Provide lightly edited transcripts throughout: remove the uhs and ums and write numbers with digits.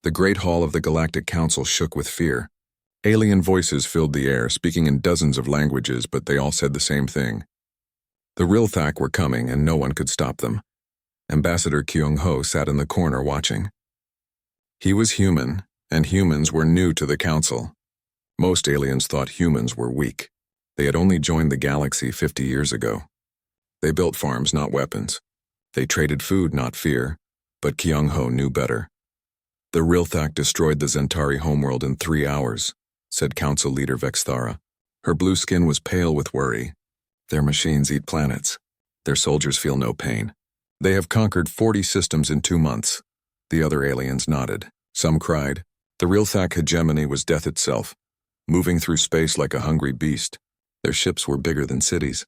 The great hall of the Galactic Council shook with fear. Alien voices filled the air, speaking in dozens of languages, but they all said the same thing. The Rilthak were coming, and no one could stop them. Ambassador Kyung-ho sat in the corner watching. He was human, and humans were new to the Council. Most aliens thought humans were weak. They had only joined the galaxy 50 years ago. They built farms, not weapons. They traded food, not fear, but Kyung-ho knew better. The Rilthak destroyed the Zentari homeworld in 3 hours, said Council Leader Vexthara. Her blue skin was pale with worry. Their machines eat planets. Their soldiers feel no pain. They have conquered 40 systems in 2 months. The other aliens nodded. Some cried. The Rilthak hegemony was death itself, moving through space like a hungry beast. Their ships were bigger than cities.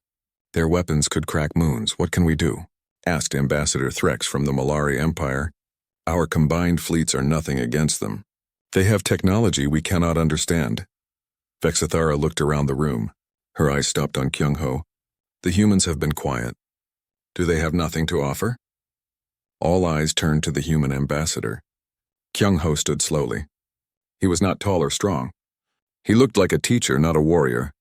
Their weapons could crack moons. What can we do? Asked Ambassador Threx from the Malari Empire. Our combined fleets are nothing against them. They have technology we cannot understand. Vexithara looked around the room. Her eyes stopped on Kyung-ho. The humans have been quiet. Do they have nothing to offer? All eyes turned to the human ambassador. Kyung-ho stood slowly. He was not tall or strong. He looked like a teacher, not a warrior.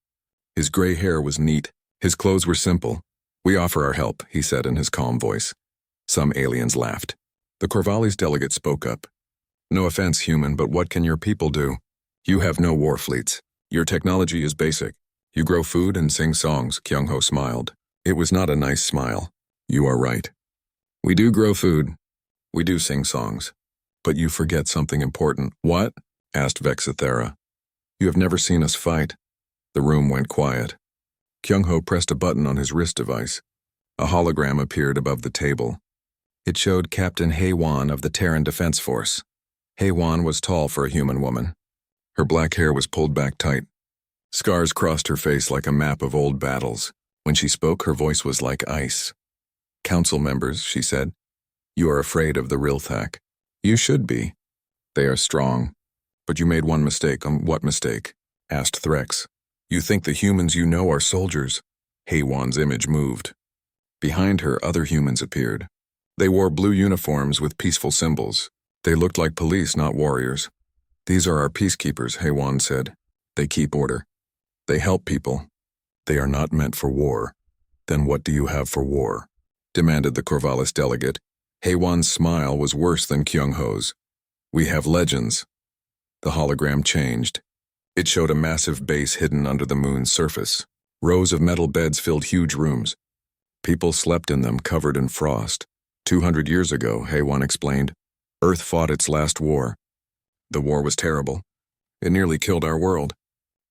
His gray hair was neat. His clothes were simple. We offer our help, he said in his calm voice. Some aliens laughed. The Corvallis delegate spoke up. No offense, human, but what can your people do? You have no war fleets. Your technology is basic. You grow food and sing songs, Kyung-ho smiled. It was not a nice smile. You are right. We do grow food. We do sing songs. But you forget something important. What? Asked Vexithara. You have never seen us fight. The room went quiet. Kyung-ho pressed a button on his wrist device. A hologram appeared above the table. It showed Captain Hae-won of the Terran Defense Force. Hae-won was tall for a human woman. Her black hair was pulled back tight. Scars crossed her face like a map of old battles. When she spoke, her voice was like ice. Council members, she said, you are afraid of the Rilthak. You should be. They are strong. But you made one mistake. What mistake? Asked Threx. You think the humans you know are soldiers. Hae-won's image moved. Behind her, other humans appeared. They wore blue uniforms with peaceful symbols. They looked like police, not warriors. These are our peacekeepers, Hae-won said. They keep order. They help people. They are not meant for war. Then what do you have for war? Demanded the Corvallis delegate. Hae-won's smile was worse than Kyung-ho's. We have legends. The hologram changed. It showed a massive base hidden under the moon's surface. Rows of metal beds filled huge rooms. People slept in them, covered in frost. 200 years ago, Hae-won explained, Earth fought its last war. The war was terrible. It nearly killed our world.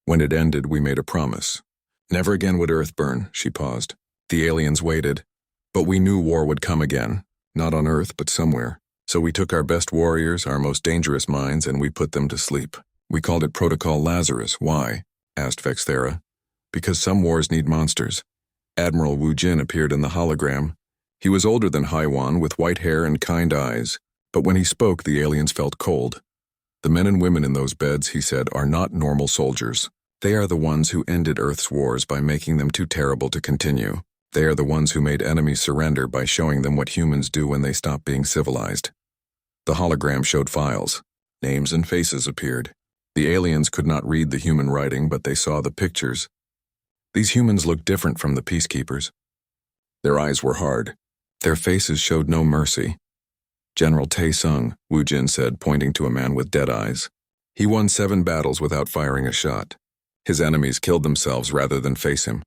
When it ended, we made a promise. Never again would Earth burn, she paused. The aliens waited. But we knew war would come again. Not on Earth, but somewhere. So we took our best warriors, our most dangerous minds, and we put them to sleep. We called it Protocol Lazarus. Why? Asked Vexthara. Because some wars need monsters. Admiral Wu Jin appeared in the hologram. He was older than Hae-won, with white hair and kind eyes. But when he spoke, the aliens felt cold. The men and women in those beds, he said, are not normal soldiers. They are the ones who ended Earth's wars by making them too terrible to continue. They are the ones who made enemies surrender by showing them what humans do when they stop being civilized. The hologram showed files. Names and faces appeared. The aliens could not read the human writing, but they saw the pictures. These humans looked different from the peacekeepers. Their eyes were hard. Their faces showed no mercy. General Tae-sung, Wu Jin said, pointing to a man with dead eyes. He won 7 battles without firing a shot. His enemies killed themselves rather than face him.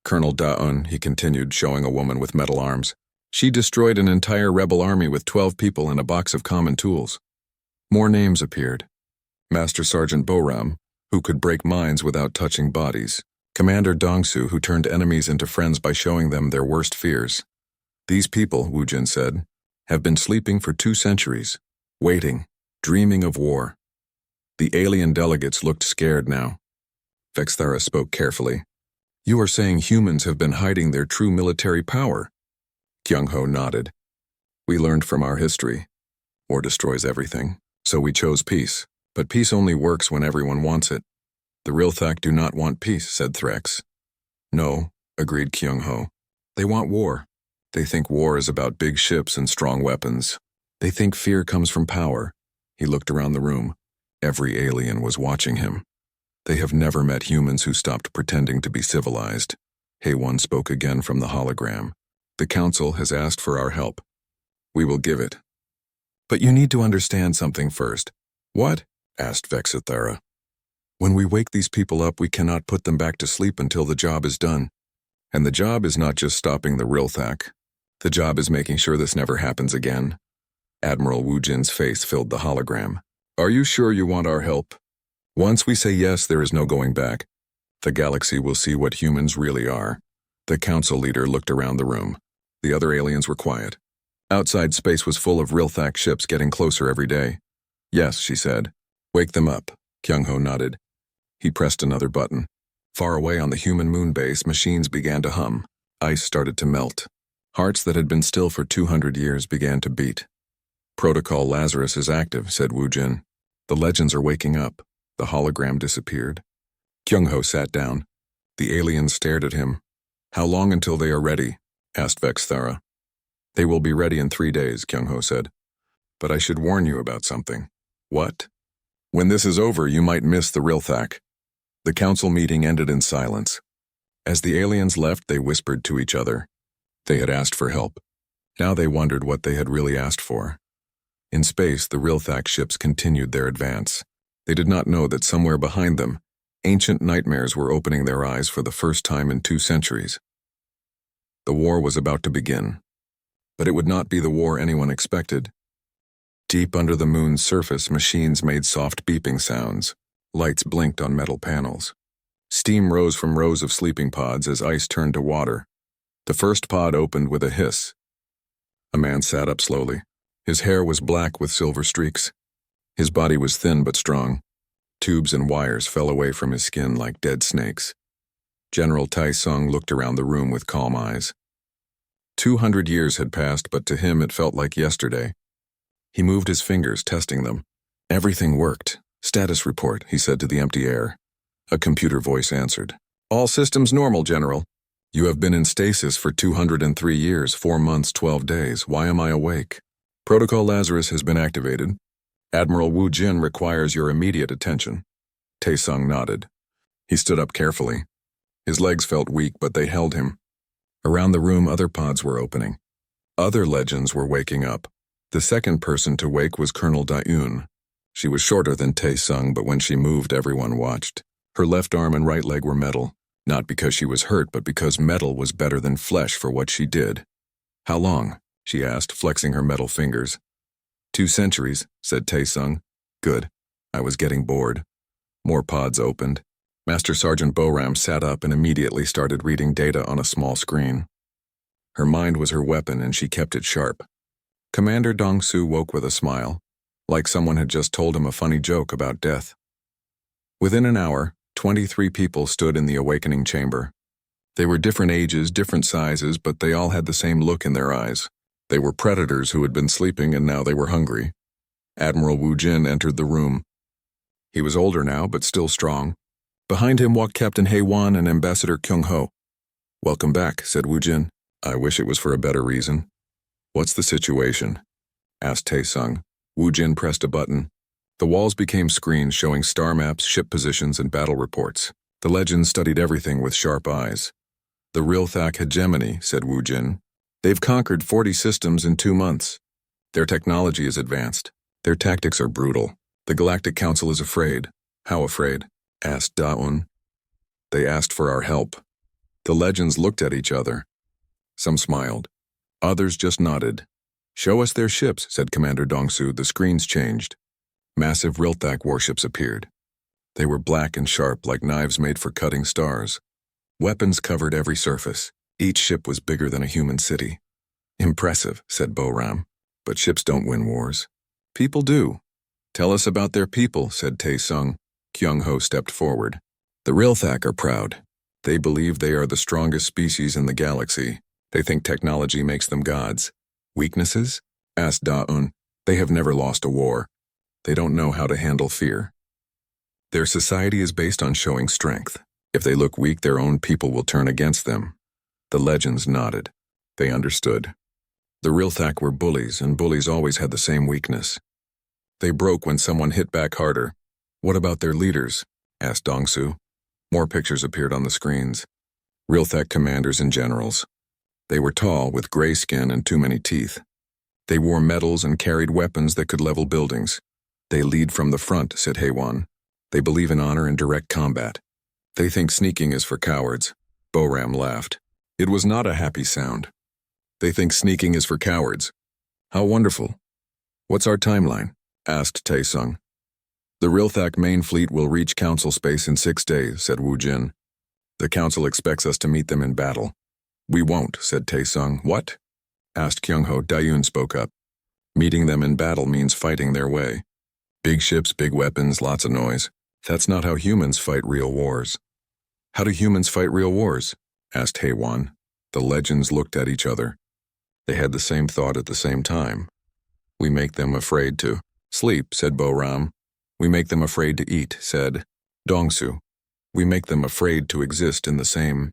Colonel Da-un, he continued, showing a woman with metal arms. She destroyed an entire rebel army with 12 people and a box of common tools. More names appeared. Master Sergeant Boram, who could break minds without touching bodies. Commander Dongsu, who turned enemies into friends by showing them their worst fears. These people, Wu Jin said, have been sleeping for 2 centuries, waiting, dreaming of war. The alien delegates looked scared now. Vexthara spoke carefully. You are saying humans have been hiding their true military power? Kyung-ho nodded. We learned from our history. War destroys everything, so we chose peace. But peace only works when everyone wants it. The Rilthak do not want peace, said Threx. No, agreed Kyung-ho. They want war. They think war is about big ships and strong weapons. They think fear comes from power. He looked around the room. Every alien was watching him. They have never met humans who stopped pretending to be civilized. HFY spoke again from the hologram. The council has asked for our help. We will give it. But you need to understand something first. What? Asked Vexithara. When we wake these people up, we cannot put them back to sleep until the job is done. And the job is not just stopping the Rilthak. The job is making sure this never happens again. Admiral Wu Jin's face filled the hologram. Are you sure you want our help? Once we say yes, there is no going back. The galaxy will see what humans really are. The council leader looked around the room. The other aliens were quiet. Outside space was full of Rilthak ships getting closer every day. Yes, she said. Wake them up. Kyung-ho nodded. He pressed another button. Far away on the human moon base, machines began to hum. Ice started to melt. Hearts that had been still for 200 years began to beat. Protocol Lazarus is active, said Wu Jin. The legends are waking up. The hologram disappeared. Kyung-ho sat down. The aliens stared at him. How long until they are ready? Asked Vexithara. They will be ready in 3 days, Kyung-ho said. But I should warn you about something. What? When this is over, you might miss the Rilthak. The council meeting ended in silence. As the aliens left, they whispered to each other. They had asked for help. Now they wondered what they had really asked for. In space, the Rilthak ships continued their advance. They did not know that somewhere behind them, ancient nightmares were opening their eyes for the first time in 2 centuries. The war was about to begin. But it would not be the war anyone expected. Deep under the moon's surface, machines made soft beeping sounds. Lights blinked on metal panels. Steam rose from rows of sleeping pods as ice turned to water. The first pod opened with a hiss. A man sat up slowly. His hair was black with silver streaks. His body was thin but strong. Tubes and wires fell away from his skin like dead snakes. General Tai Sung looked around the room with calm eyes. 200 years had passed, but to him it felt like yesterday. He moved his fingers, testing them. Everything worked. Status report, he said to the empty air. A computer voice answered. All systems normal, General. You have been in stasis for 203 years, 4 months, 12 days. Why am I awake? Protocol Lazarus has been activated. Admiral Wu Jin requires your immediate attention. Taesung nodded. He stood up carefully. His legs felt weak, but they held him. Around the room, other pods were opening. Other legends were waking up. The second person to wake was Colonel Da-eun. She was shorter than Taesung, but when she moved, everyone watched. Her left arm and right leg were metal, not because she was hurt, but because metal was better than flesh for what she did. How long? She asked, flexing her metal fingers. 2 centuries, said Taesung. Good. I was getting bored. More pods opened. Master Sergeant Boram sat up and immediately started reading data on a small screen. Her mind was her weapon, and she kept it sharp. Commander Dong-su woke with a smile, like someone had just told him a funny joke about death. Within an hour, 23 people stood in the awakening chamber. They were different ages, different sizes, but they all had the same look in their eyes. They were predators who had been sleeping and now they were hungry. Admiral Wu Jin entered the room. He was older now, but still strong. Behind him walked Captain HFY and Ambassador Kyung-ho. Welcome back, said Wu Jin. I wish it was for a better reason. What's the situation? Asked Taesung. Wu Jin pressed a button. The walls became screens showing star maps, ship positions, and battle reports. The legends studied everything with sharp eyes. The Rilthak hegemony, said Wu Jin. They've conquered 40 systems in 2 months. Their technology is advanced. Their tactics are brutal. The Galactic Council is afraid. How afraid? Asked Da-eun. They asked for our help. The legends looked at each other. Some smiled. Others just nodded. Show us their ships, said Commander Dong-su. The screens changed. Massive Rilthak warships appeared. They were black and sharp like knives made for cutting stars. Weapons covered every surface. Each ship was bigger than a human city. Impressive, said Boram. But ships don't win wars. People do. Tell us about their people, said Taesung. Kyung-ho stepped forward. The Rilthak are proud. They believe they are the strongest species in the galaxy. They think technology makes them gods. Weaknesses? Asked Da-eun. They have never lost a war. They don't know how to handle fear. Their society is based on showing strength. If they look weak, their own people will turn against them. The legends nodded. They understood. The Rilthak were bullies, and bullies always had the same weakness. They broke when someone hit back harder. What about their leaders? Asked Dongsu. More pictures appeared on the screens. Rilthak commanders and generals. They were tall, with gray skin and too many teeth. They wore medals and carried weapons that could level buildings. They lead from the front, said Heywan. They believe in honor and direct combat. They think sneaking is for cowards. Boram laughed. It was not a happy sound. They think sneaking is for cowards. How wonderful. What's our timeline? Asked Taesung. The Rilthak main fleet will reach Council space in 6 days, said Wu Jin. The Council expects us to meet them in battle. We won't, said Taesung. What? Asked Kyungho. Dayun spoke up. Meeting them in battle means fighting their way. Big ships, big weapons, lots of noise. That's not how humans fight real wars. How do humans fight real wars? Asked Heywan. The legends looked at each other. They had the same thought at the same time. We make them afraid to sleep, said Boram. We make them afraid to eat, said Dongsu. We make them afraid to exist in the same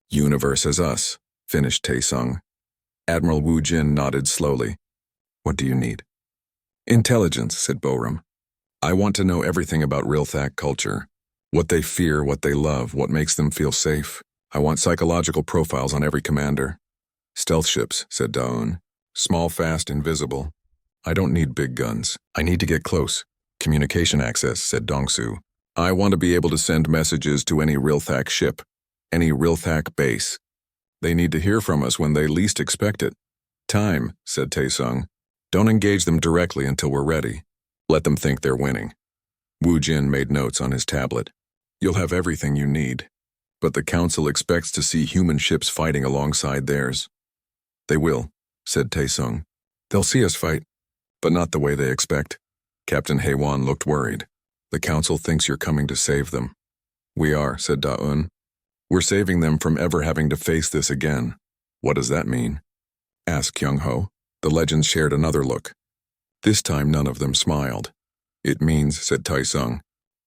universe as us, finished Taesung. Admiral Wu Jin nodded slowly. What do you need? Intelligence, said Boram. I want to know everything about Rilthak culture. What they fear, what they love, what makes them feel safe. I want psychological profiles on every commander. Stealth ships, said Daun. Small, fast, invisible. I don't need big guns. I need to get close. Communication access, said Dongsu. I want to be able to send messages to any Rilthak ship, any Rilthak base. They need to hear from us when they least expect it. Time, said Taesung. Don't engage them directly until we're ready. Let them think they're winning. Wu Jin made notes on his tablet. You'll have everything you need. But the Council expects to see human ships fighting alongside theirs. They will, said Taesung. They'll see us fight, but not the way they expect. Captain Heywan looked worried. The Council thinks you're coming to save them. We are, said Daun. We're saving them from ever having to face this again. What does that mean? Asked Kyungho. The legends shared another look. This time none of them smiled. It means, said Taesung,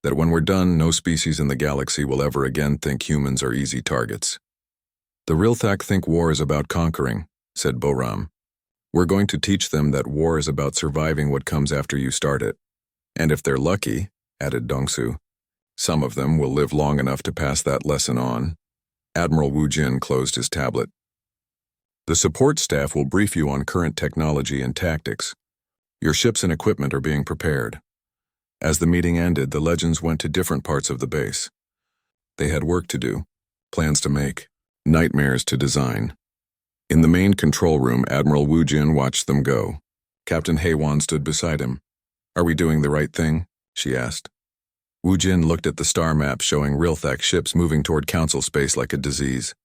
that when we're done, no species in the galaxy will ever again think humans are easy targets. The Rilthak think war is about conquering, said Boram. We're going to teach them that war is about surviving what comes after you start it. And if they're lucky, added Dongsu, some of them will live long enough to pass that lesson on. Admiral Wu Jin closed his tablet. The support staff will brief you on current technology and tactics. Your ships and equipment are being prepared. As the meeting ended, the legends went to different parts of the base. They had work to do, plans to make, nightmares to design. In the main control room, Admiral Wu Jin watched them go. Captain Heywan stood beside him. Are we doing the right thing? She asked. Wu Jin looked at the star map showing Rilthak ships moving toward Council space like a disease.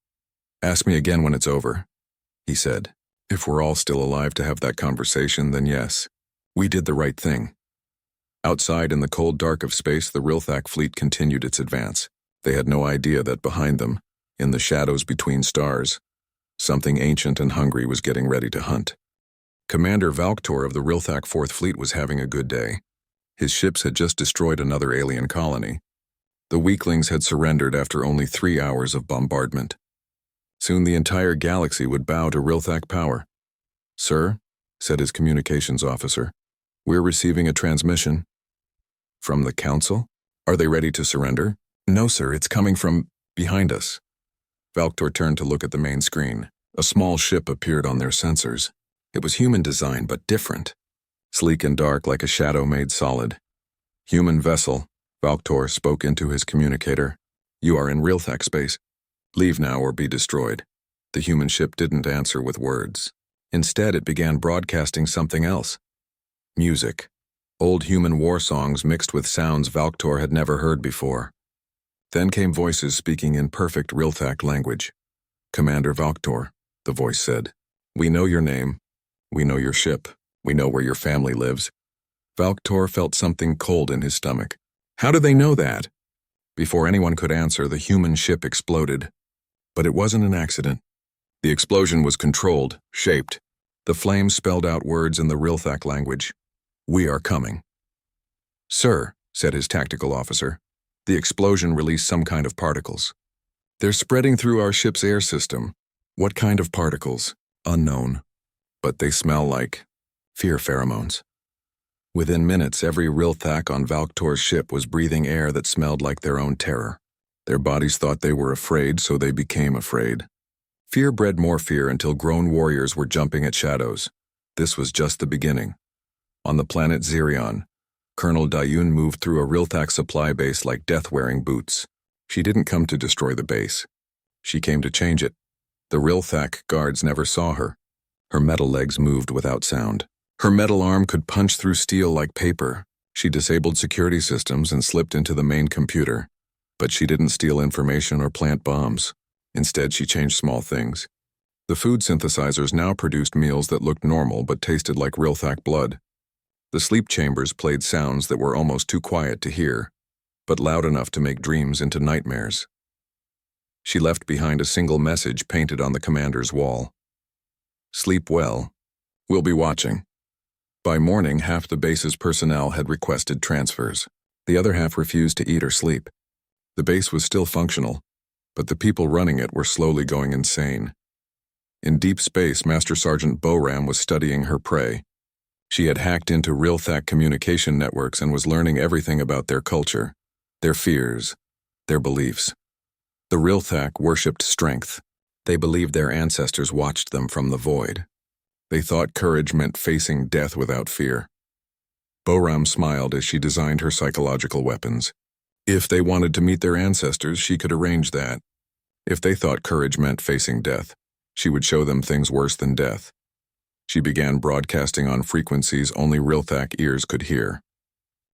Ask me again when it's over, he said. If we're all still alive to have that conversation, then yes, we did the right thing. Outside in the cold dark of space, the Rilthak fleet continued its advance. They had no idea that behind them, in the shadows between stars, something ancient and hungry was getting ready to hunt. Commander Valktor of the Rilthak 4th Fleet was having a good day. His ships had just destroyed another alien colony. The weaklings had surrendered after only 3 hours of bombardment. Soon the entire galaxy would bow to Rilthak power. Sir, said his communications officer, we're receiving a transmission. From the Council? Are they ready to surrender? No, sir, it's coming from behind us. Valktor turned to look at the main screen. A small ship appeared on their sensors. It was human design, but different. Sleek and dark like a shadow made solid. Human vessel, Valktor spoke into his communicator. You are in Rilthak space. Leave now or be destroyed. The human ship didn't answer with words. Instead, it began broadcasting something else. Music. Old human war songs mixed with sounds Valktor had never heard before. Then came voices speaking in perfect Rilthak language. Commander Valktor, the voice said. We know your name. We know your ship. We know where your family lives. Valktor felt something cold in his stomach. How do they know that? Before anyone could answer, the human ship exploded. But it wasn't an accident. The explosion was controlled, shaped. The flames spelled out words in the Rilthak language. We are coming. Sir, said his tactical officer, the explosion released some kind of particles. They're spreading through our ship's air system. What kind of particles? Unknown. But they smell like fear pheromones. Within minutes, every Rilthak on Valktor's ship was breathing air that smelled like their own terror. Their bodies thought they were afraid, so they became afraid. Fear bred more fear until grown warriors were jumping at shadows. This was just the beginning. On the planet Xerion, Colonel Dayun moved through a Rilthak supply base like death-wearing boots. She didn't come to destroy the base. She came to change it. The Rilthak guards never saw her. Her metal legs moved without sound. Her metal arm could punch through steel like paper. She disabled security systems and slipped into the main computer. But she didn't steal information or plant bombs. Instead, she changed small things. The food synthesizers now produced meals that looked normal but tasted like Rilthak blood. The sleep chambers played sounds that were almost too quiet to hear, but loud enough to make dreams into nightmares. She left behind a single message painted on the commander's wall. Sleep well. We'll be watching. By morning, half the base's personnel had requested transfers. The other half refused to eat or sleep. The base was still functional, but the people running it were slowly going insane. In deep space, Master Sergeant Boram was studying her prey. She had hacked into Rilthak communication networks and was learning everything about their culture, their fears, their beliefs. The Rilthak worshipped strength. They believed their ancestors watched them from the void. They thought courage meant facing death without fear. Boram smiled as she designed her psychological weapons. If they wanted to meet their ancestors, she could arrange that. If they thought courage meant facing death, she would show them things worse than death. She began broadcasting on frequencies only Rilthak ears could hear.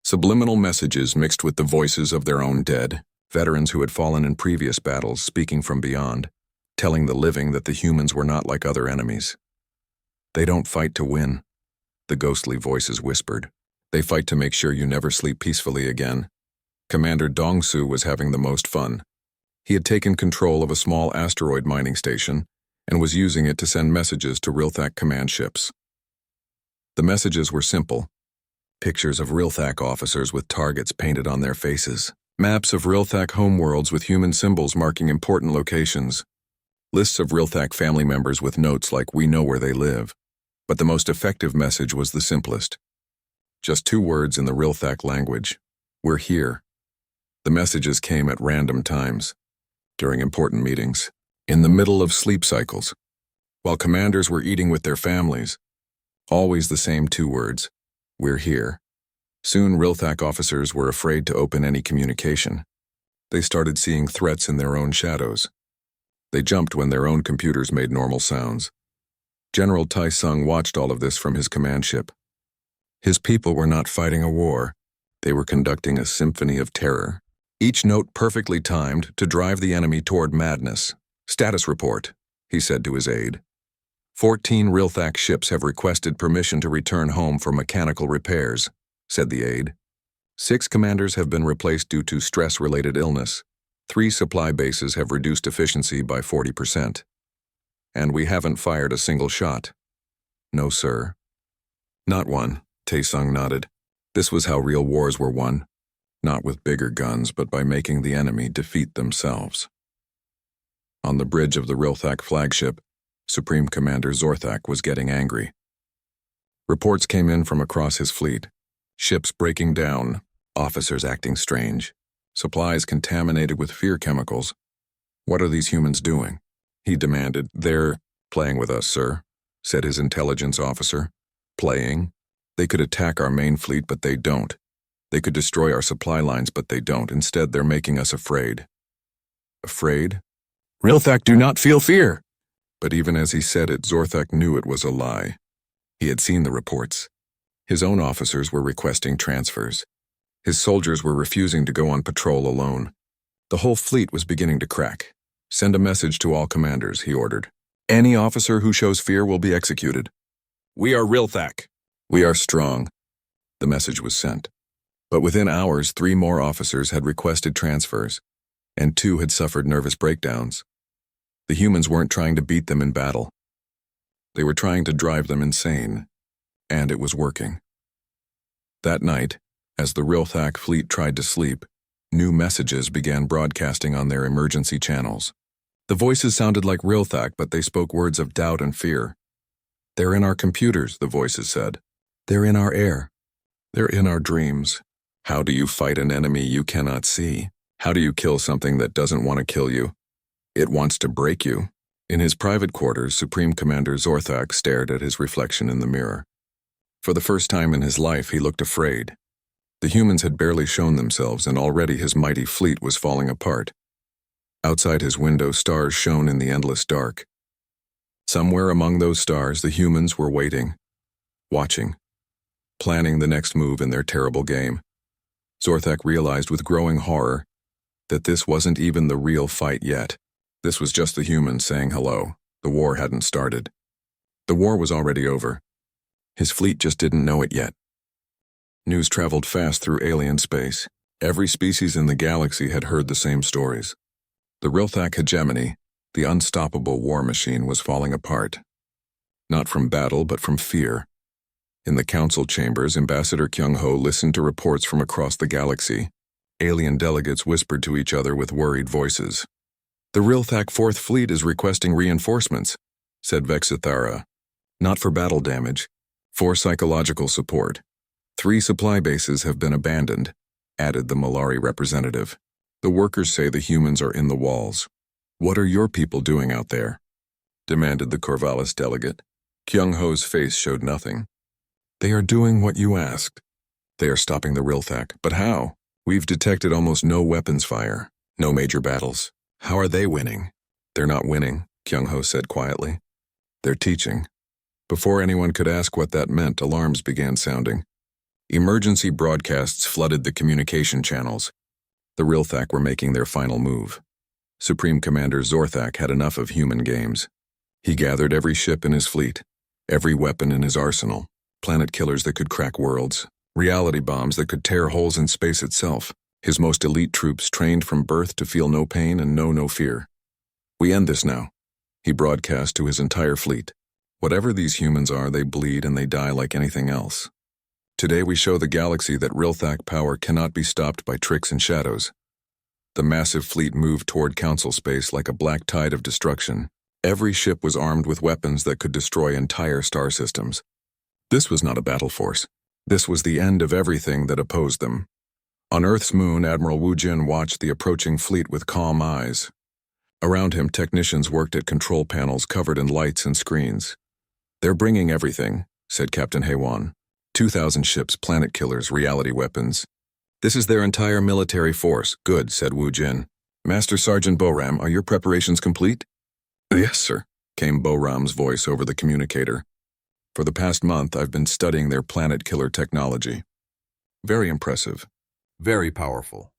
Subliminal messages mixed with the voices of their own dead, veterans who had fallen in previous battles speaking from beyond, telling the living that the humans were not like other enemies. They don't fight to win, the ghostly voices whispered. They fight to make sure you never sleep peacefully again. Commander Dongsu was having the most fun. He had taken control of a small asteroid mining station and was using it to send messages to Rilthak command ships. The messages were simple. Pictures of Rilthak officers with targets painted on their faces. Maps of Rilthak homeworlds with human symbols marking important locations. Lists of Rilthak family members with notes like "We know where they live." But the most effective message was the simplest. Just 2 words in the Rilthak language. We're here. The messages came at random times. During important meetings. In the middle of sleep cycles. While commanders were eating with their families. Always the same 2 words. We're here. Soon Rilthak officers were afraid to open any communication. They started seeing threats in their own shadows. They jumped when their own computers made normal sounds. General Tai Sung watched all of this from his command ship. His people were not fighting a war. They were conducting a symphony of terror. Each note perfectly timed to drive the enemy toward madness. Status report, he said to his aide. 14 Rilthak ships have requested permission to return home for mechanical repairs, said the aide. 6 commanders have been replaced due to stress-related illness. 3 supply bases have reduced efficiency by 40%. And we haven't fired a single shot. No, sir. Not one, Taesung nodded. This was how real wars were won. Not with bigger guns, but by making the enemy defeat themselves. On the bridge of the Rilthak flagship, Supreme Commander Zorthak was getting angry. Reports came in from across his fleet. Ships breaking down, officers acting strange, supplies contaminated with fear chemicals. What are these humans doing? He demanded. They're playing with us, sir, said his intelligence officer. Playing? They could attack our main fleet, but they don't. They could destroy our supply lines, but they don't. Instead, they're making us afraid. Afraid? Rilthak do not feel fear. But even as he said it, Zorthak knew it was a lie. He had seen the reports. His own officers were requesting transfers. His soldiers were refusing to go on patrol alone. The whole fleet was beginning to crack. Send a message to all commanders, he ordered. Any officer who shows fear will be executed. We are Rilthak. We are strong. The message was sent. But within hours, 3 more officers had requested transfers, and 2 had suffered nervous breakdowns. The humans weren't trying to beat them in battle. They were trying to drive them insane, and it was working. That night, as the Rilthak fleet tried to sleep, new messages began broadcasting on their emergency channels. The voices sounded like Rilthak, but they spoke words of doubt and fear. They're in our computers, the voices said. They're in our air. They're in our dreams. How do you fight an enemy you cannot see? How do you kill something that doesn't want to kill you? It wants to break you. In his private quarters, Supreme Commander Zorthak stared at his reflection in the mirror. For the first time in his life, he looked afraid. The humans had barely shown themselves, and already his mighty fleet was falling apart. Outside his window, stars shone in the endless dark. Somewhere among those stars, the humans were waiting, watching, planning the next move in their terrible game. Zorthak realized with growing horror that this wasn't even the real fight yet. This was just the humans saying hello. The war hadn't started. The war was already over. His fleet just didn't know it yet. News traveled fast through alien space. Every species in the galaxy had heard the same stories. The Rilthak hegemony, the unstoppable war machine, was falling apart. Not from battle, but from fear. In the council chambers, Ambassador Kyung-ho listened to reports from across the galaxy. Alien delegates whispered to each other with worried voices. "The Rilthak Fourth Fleet is requesting reinforcements," said Vexithara. "Not for battle damage, for psychological support. 3 supply bases have been abandoned," added the Malari representative. "The workers say the humans are in the walls." "What are your people doing out there?" demanded the Corvallis delegate. Kyung-ho's face showed nothing. "They are doing what you asked. They are stopping the Rilthak. But how? We've detected almost no weapons fire, no major battles. How are they winning?" "They're not winning," Kyung-ho said quietly. "They're teaching." Before anyone could ask what that meant, alarms began sounding. Emergency broadcasts flooded the communication channels. The Rilthak were making their final move. Supreme Commander Zorthak had enough of human games. He gathered every ship in his fleet, every weapon in his arsenal, planet killers that could crack worlds, reality bombs that could tear holes in space itself. His most elite troops trained from birth to feel no pain and know no fear. "We end this now," he broadcast to his entire fleet. "Whatever these humans are, they bleed and they die like anything else. Today we show the galaxy that Rilthak power cannot be stopped by tricks and shadows." The massive fleet moved toward council space like a black tide of destruction. Every ship was armed with weapons that could destroy entire star systems. This was not a battle force. This was the end of everything that opposed them. On Earth's moon, Admiral Wu Jin watched the approaching fleet with calm eyes. Around him, technicians worked at control panels covered in lights and screens. "They're bringing everything," said Captain Haewon. 2,000 ships, planet killers, reality weapons. "This is their entire military force." "Good," said Wu Jin. "Master Sergeant Boram, are your preparations complete?" "Yes, sir," came Boram's voice over the communicator. "For the past month, I've been studying their planet killer technology. Very impressive. Very powerful.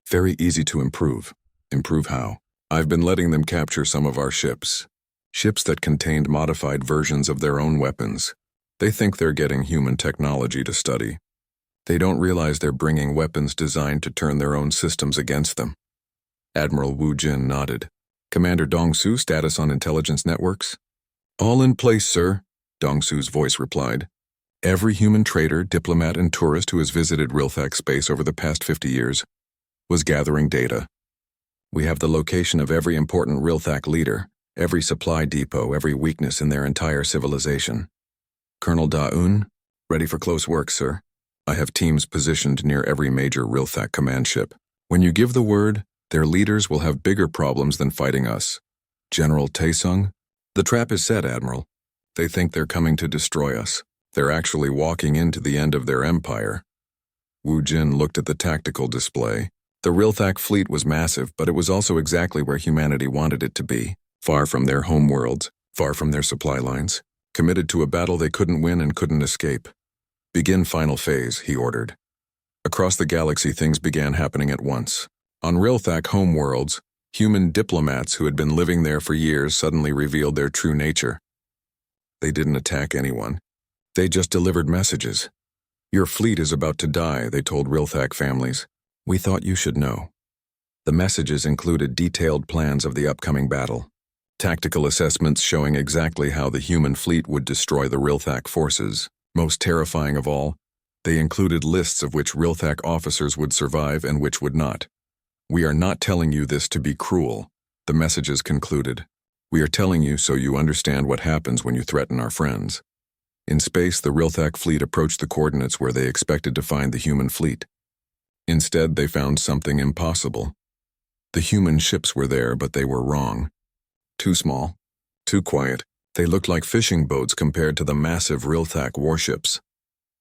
Very easy to improve." "Improve how?" "I've been letting them capture some of our ships. Ships that contained modified versions of their own weapons. They think they're getting human technology to study. They don't realize they're bringing weapons designed to turn their own systems against them." Admiral Wu Jin nodded. "Commander Dongsu, status on intelligence networks?" "All in place, sir," Dongsu's voice replied. "Every human trader, diplomat, and tourist who has visited Rilthak space over the past 50 years was gathering data. We have the location of every important Rilthak leader, every supply depot, every weakness in their entire civilization." "Colonel Da-un, ready for close work, sir. I have teams positioned near every major Rilthak command ship. When you give the word, their leaders will have bigger problems than fighting us." "General Taesung?" "The trap is set, Admiral. They think they're coming to destroy us. They're actually walking into the end of their empire." Wu Jin looked at the tactical display. The Rilthak fleet was massive, but it was also exactly where humanity wanted it to be, far from their home worlds, far from their supply lines, committed to a battle they couldn't win and couldn't escape. "Begin final phase," he ordered. Across the galaxy, things began happening at once. On Rilthak homeworlds, human diplomats who had been living there for years suddenly revealed their true nature. They didn't attack anyone. They just delivered messages. "Your fleet is about to die," they told Rilthak families. "We thought you should know." The messages included detailed plans of the upcoming battle, tactical assessments showing exactly how the human fleet would destroy the Rilthak forces. Most terrifying of all, they included lists of which Rilthak officers would survive and which would not. "We are not telling you this to be cruel," the messages concluded. "We are telling you so you understand what happens when you threaten our friends." In space, the Rilthak fleet approached the coordinates where they expected to find the human fleet. Instead, they found something impossible. The human ships were there, but they were wrong. Too small, too quiet. They looked like fishing boats compared to the massive Rilthak warships.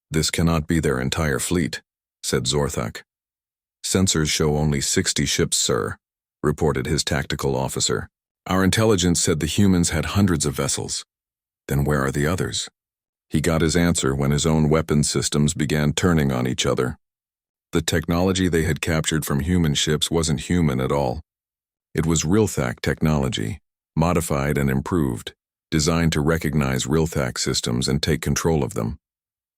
"This cannot be their entire fleet," said Zorthak. "Sensors show only 60 ships, sir," reported his tactical officer. "Our intelligence said the humans had hundreds of vessels. Then where are the others?" He got his answer when his own weapons systems began turning on each other. The technology they had captured from human ships wasn't human at all. It was Rilthak technology, modified and improved, designed to recognize Rilthak systems and take control of them.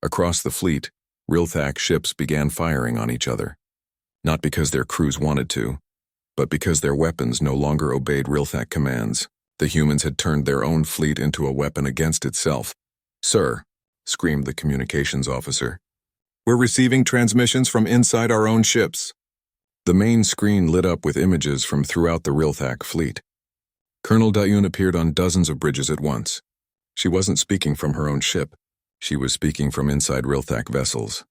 Across the fleet, Rilthak ships began firing on each other. Not because their crews wanted to, but because their weapons no longer obeyed Rilthak commands. The humans had turned their own fleet into a weapon against itself. "Sir," screamed the communications officer, "we're receiving transmissions from inside our own ships." The main screen lit up with images from throughout the Rilthak fleet. Colonel Dayun appeared on dozens of bridges at once. She wasn't speaking from her own ship. She was speaking from inside Rilthak vessels.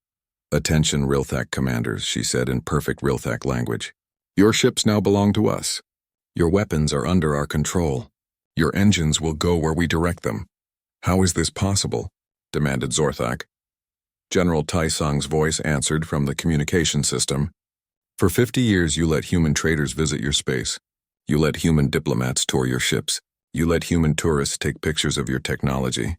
"Attention, Rilthak commanders," she said in perfect Rilthak language. "Your ships now belong to us. Your weapons are under our control. Your engines will go where we direct them." "How is this possible?" demanded Zorthak. General Taisong's voice answered from the communication system. "For 50 years you let human traders visit your space. You let human diplomats tour your ships. You let human tourists take pictures of your technology."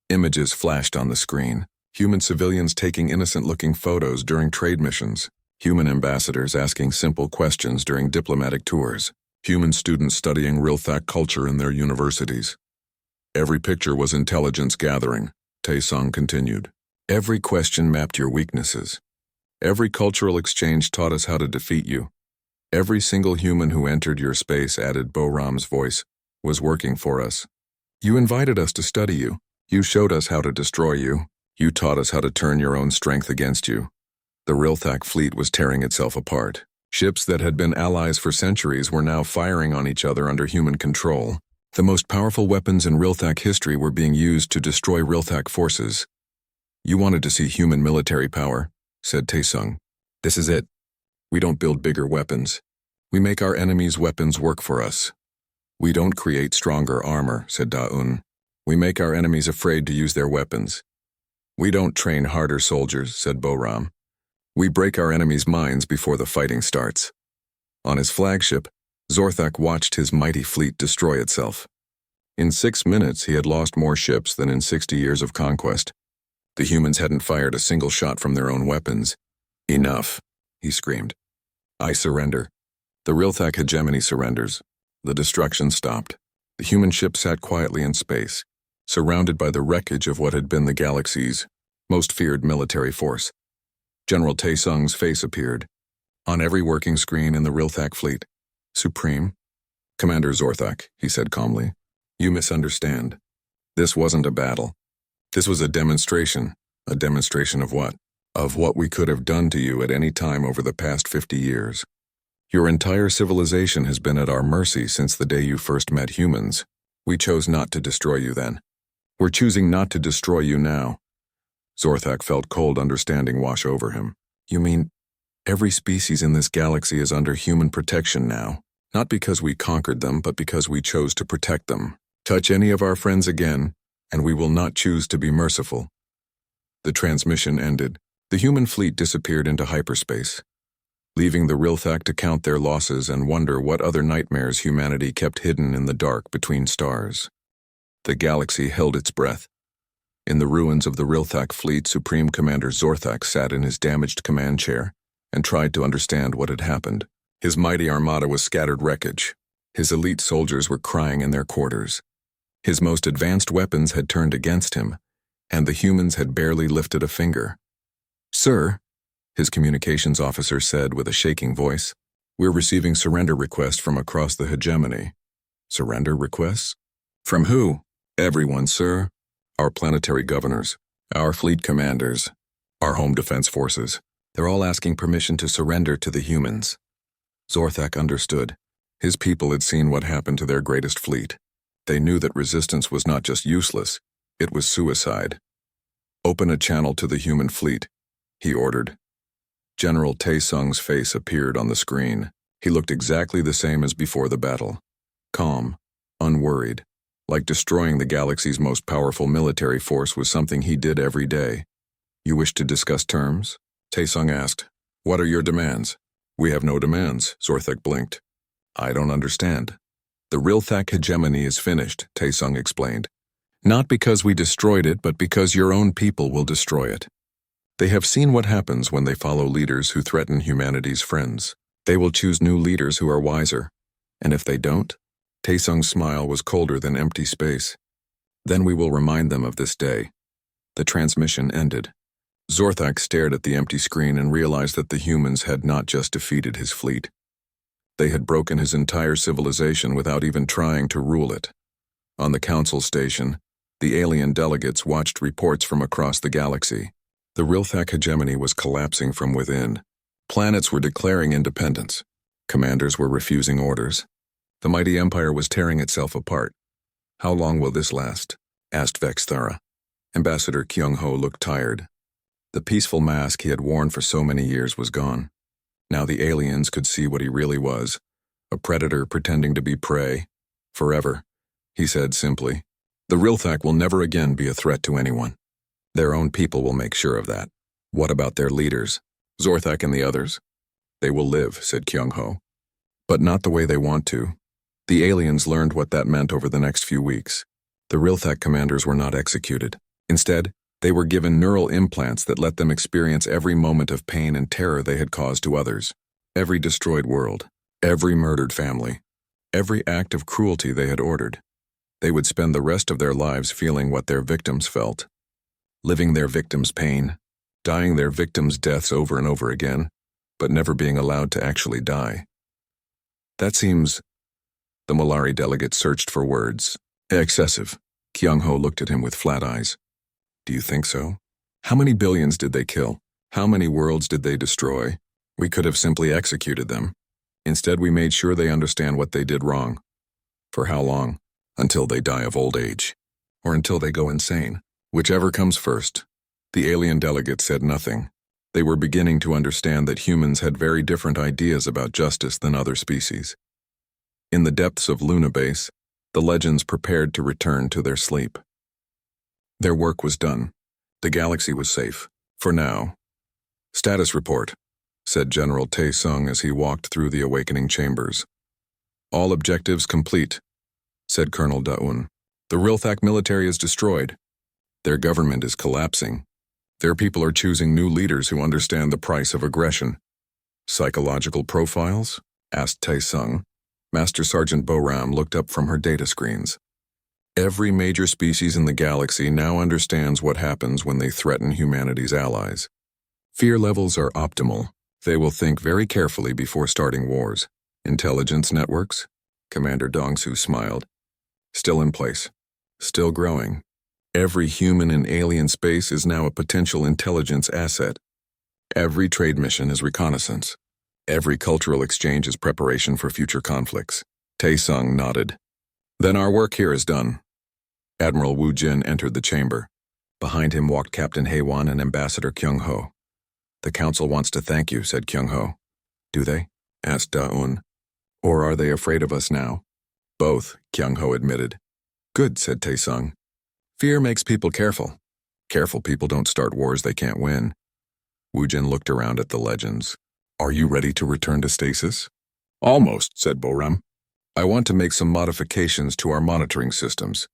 Images flashed on the screen. Human civilians taking innocent-looking photos during trade missions. Human ambassadors asking simple questions during diplomatic tours. Human students studying Rilthak culture in their universities. "Every picture was intelligence gathering," Taesong continued. "Every question mapped your weaknesses. Every cultural exchange taught us how to defeat you. Every single human who entered your space," added Boram's voice, "was working for us. You invited us to study you. You showed us how to destroy you. You taught us how to turn your own strength against you." The Rilthak fleet was tearing itself apart. Ships that had been allies for centuries were now firing on each other under human control. The most powerful weapons in Rilthak history were being used to destroy Rilthak forces. "You wanted to see human military power," said Taesung. "This is it. We don't build bigger weapons. We make our enemies' weapons work for us. We don't create stronger armor," said Daun. "We make our enemies afraid to use their weapons. We don't train harder soldiers," said Boram. "We break our enemies' minds before the fighting starts." On his flagship, Zorthak watched his mighty fleet destroy itself. In 6 minutes, he had lost more ships than in 60 years of conquest. The humans hadn't fired a single shot from their own weapons. "Enough," he screamed. "I surrender." The Rilthak hegemony surrenders. The destruction stopped. The human ship sat quietly in space, surrounded by the wreckage of what had been the galaxy's most feared military force. General Taesung's face appeared on every working screen in the Rilthak fleet. "Supreme?" "Commander Zorthak," he said calmly. "You misunderstand. This wasn't a battle. This was a demonstration. A demonstration of what? Of what we could have done to you at any time over the past 50 years. Your entire civilization has been at our mercy since the day you first met humans. We chose not to destroy you then. We're choosing not to destroy you now." Zorthak felt cold understanding wash over him. "You mean every species in this galaxy is under human protection now? Not because we conquered them, but because we chose to protect them. Touch any of our friends again, and we will not choose to be merciful." The transmission ended. The human fleet disappeared into hyperspace, leaving the Rilthak to count their losses and wonder what other nightmares humanity kept hidden in the dark between stars. The galaxy held its breath. In the ruins of the Rilthak fleet, Supreme Commander Zorthak sat in his damaged command chair and tried to understand what had happened. His mighty armada was scattered wreckage. His elite soldiers were crying in their quarters. His most advanced weapons had turned against him, and the humans had barely lifted a finger. "Sir," his communications officer said with a shaking voice, "we're receiving surrender requests from across the hegemony." "Surrender requests? From who?" "Everyone, sir. Our planetary governors, our fleet commanders, our home defense forces. They're all asking permission to surrender to the humans." Zorthak understood. His people had seen what happened to their greatest fleet. They knew that resistance was not just useless, it was suicide. "Open a channel to the human fleet," he ordered. General Tae-sung's face appeared on the screen. He looked exactly the same as before the battle. Calm, unworried, like destroying the galaxy's most powerful military force was something he did every day. "You wish to discuss terms?" Tae-sung asked. "What are your demands?" "We have no demands," Zorthek blinked. "I don't understand." "The Rilthak hegemony is finished," Tae-sung explained. "Not because we destroyed it, but because your own people will destroy it. They have seen what happens when they follow leaders who threaten humanity's friends. They will choose new leaders who are wiser. And if they don't?" Tae-sung's smile was colder than empty space. "Then we will remind them of this day." The transmission ended. Zorthak stared at the empty screen and realized that the humans had not just defeated his fleet. They had broken his entire civilization without even trying to rule it. On the council station, the alien delegates watched reports from across the galaxy. The Rilthak hegemony was collapsing from within. Planets were declaring independence. Commanders were refusing orders. The mighty empire was tearing itself apart. "How long will this last?" asked Vexthara. Ambassador Kyung-ho looked tired. The peaceful mask he had worn for so many years was gone. Now the aliens could see what he really was, a predator pretending to be prey. "Forever," he said simply. "The Rilthak will never again be a threat to anyone. Their own people will make sure of that." "What about their leaders? Zorthak and the others?" "They will live," said Kyung-ho. "But not the way they want to." The aliens learned what that meant over the next few weeks. The Rilthak commanders were not executed. Instead, they were given neural implants that let them experience every moment of pain and terror they had caused to others. Every destroyed world, every murdered family, every act of cruelty they had ordered. They would spend the rest of their lives feeling what their victims felt, living their victims' pain, dying their victims' deaths over and over again, but never being allowed to actually die. That seems... The Molari delegate searched for words. "Excessive." Kyung-ho looked at him with flat eyes. "Do you think so? How many billions did they kill? How many worlds did they destroy? We could have simply executed them. Instead, we made sure they understand what they did wrong. For how long? Until they die of old age. Or until they go insane. Whichever comes first." The alien delegates said nothing. They were beginning to understand that humans had very different ideas about justice than other species. In the depths of Luna Base, the legends prepared to return to their sleep. Their work was done. The galaxy was safe. For now. "Status report," said General Tae-sung as he walked through the awakening chambers. "All objectives complete," said Colonel Da-un. "The Rilthak military is destroyed. Their government is collapsing. Their people are choosing new leaders who understand the price of aggression." "Psychological profiles?" asked Tae-sung. Master Sergeant Boram looked up from her data screens. "Every major species in the galaxy now understands what happens when they threaten humanity's allies. Fear levels are optimal. They will think very carefully before starting wars." "Intelligence networks?" Commander Dongsu smiled. "Still in place. Still growing. Every human in alien space is now a potential intelligence asset. Every trade mission is reconnaissance. Every cultural exchange is preparation for future conflicts." Tae-sung nodded. "Then our work here is done." Admiral Wu Jin entered the chamber. Behind him walked Captain Haewon and Ambassador Kyung-ho. "The council wants to thank you," said Kyung-ho. "Do they?" asked Da-un. "Or are they afraid of us now?" "Both," Kyung-ho admitted. "Good," said Tae-sung. "Fear makes people careful. Careful people don't start wars they can't win." Wu Jin looked around at the legends. "Are you ready to return to stasis?" "Almost," said Boram. "I want to make some modifications to our monitoring systems.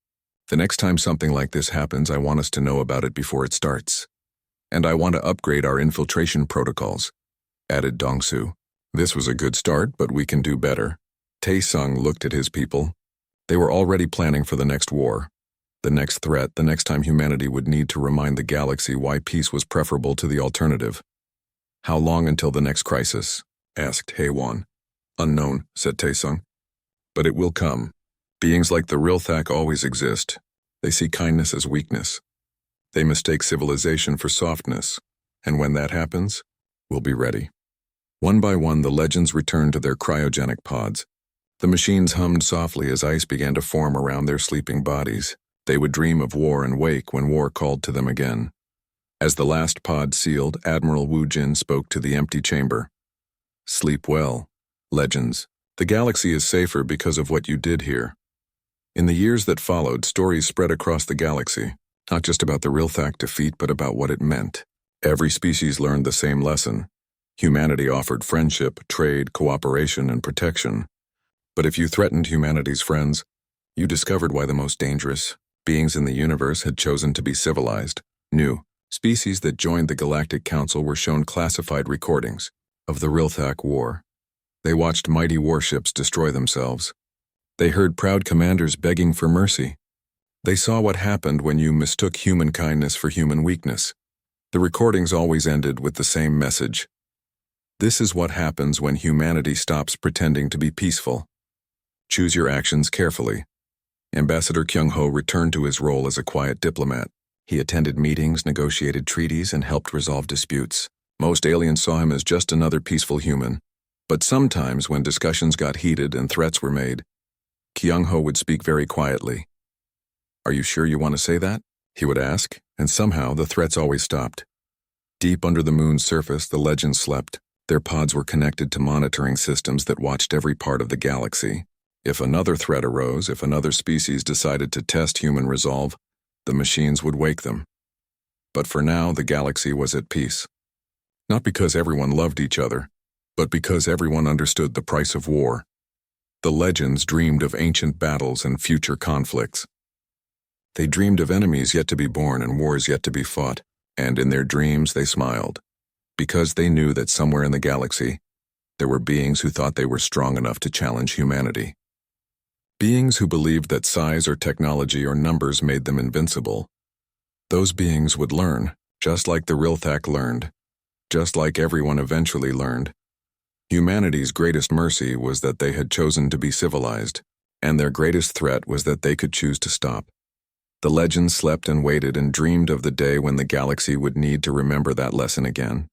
The next time something like this happens, I want us to know about it before it starts. And I want to upgrade our infiltration protocols," added Dongsu. "This was a good start, but we can do better." Tae-sung looked at his people. They were already planning for the next war. The next threat, the next time humanity would need to remind the galaxy why peace was preferable to the alternative. "How long until the next crisis?" asked Haewon. "Unknown," said Tae-sung. "But it will come. Beings like the Rilthak always exist. They see kindness as weakness. They mistake civilization for softness. And when that happens, we'll be ready." One by one, the legends returned to their cryogenic pods. The machines hummed softly as ice began to form around their sleeping bodies. They would dream of war and wake when war called to them again. As the last pod sealed, Admiral Wu Jin spoke to the empty chamber. Sleep well, legends. The galaxy is safer because of what you did here. In the years that followed, stories spread across the galaxy, not just about the Rilthak defeat, but about what it meant. Every species learned the same lesson. Humanity offered friendship, trade, cooperation, and protection. But if you threatened humanity's friends, you discovered why the most dangerous beings in the universe had chosen to be civilized. New species that joined the Galactic Council were shown classified recordings of the Rilthak War. They watched mighty warships destroy themselves. They heard proud commanders begging for mercy. They saw what happened when you mistook human kindness for human weakness. The recordings always ended with the same message. This is what happens when humanity stops pretending to be peaceful. Choose your actions carefully. Ambassador Kyung-ho returned to his role as a quiet diplomat. He attended meetings, negotiated treaties, and helped resolve disputes. Most aliens saw him as just another peaceful human. But sometimes, when discussions got heated and threats were made, Kyung-ho would speak very quietly. "Are you sure you want to say that?" he would ask, and somehow the threats always stopped. Deep under the moon's surface, the legends slept. Their pods were connected to monitoring systems that watched every part of the galaxy. If another threat arose, if another species decided to test human resolve, the machines would wake them. But for now, the galaxy was at peace. Not because everyone loved each other, but because everyone understood the price of war. The legends dreamed of ancient battles and future conflicts. They dreamed of enemies yet to be born and wars yet to be fought, and in their dreams they smiled, because they knew that somewhere in the galaxy, there were beings who thought they were strong enough to challenge humanity. Beings who believed that size or technology or numbers made them invincible. Those beings would learn, just like the Rilthak learned, just like everyone eventually learned. Humanity's greatest mercy was that they had chosen to be civilized, and their greatest threat was that they could choose to stop. The legends slept and waited and dreamed of the day when the galaxy would need to remember that lesson again.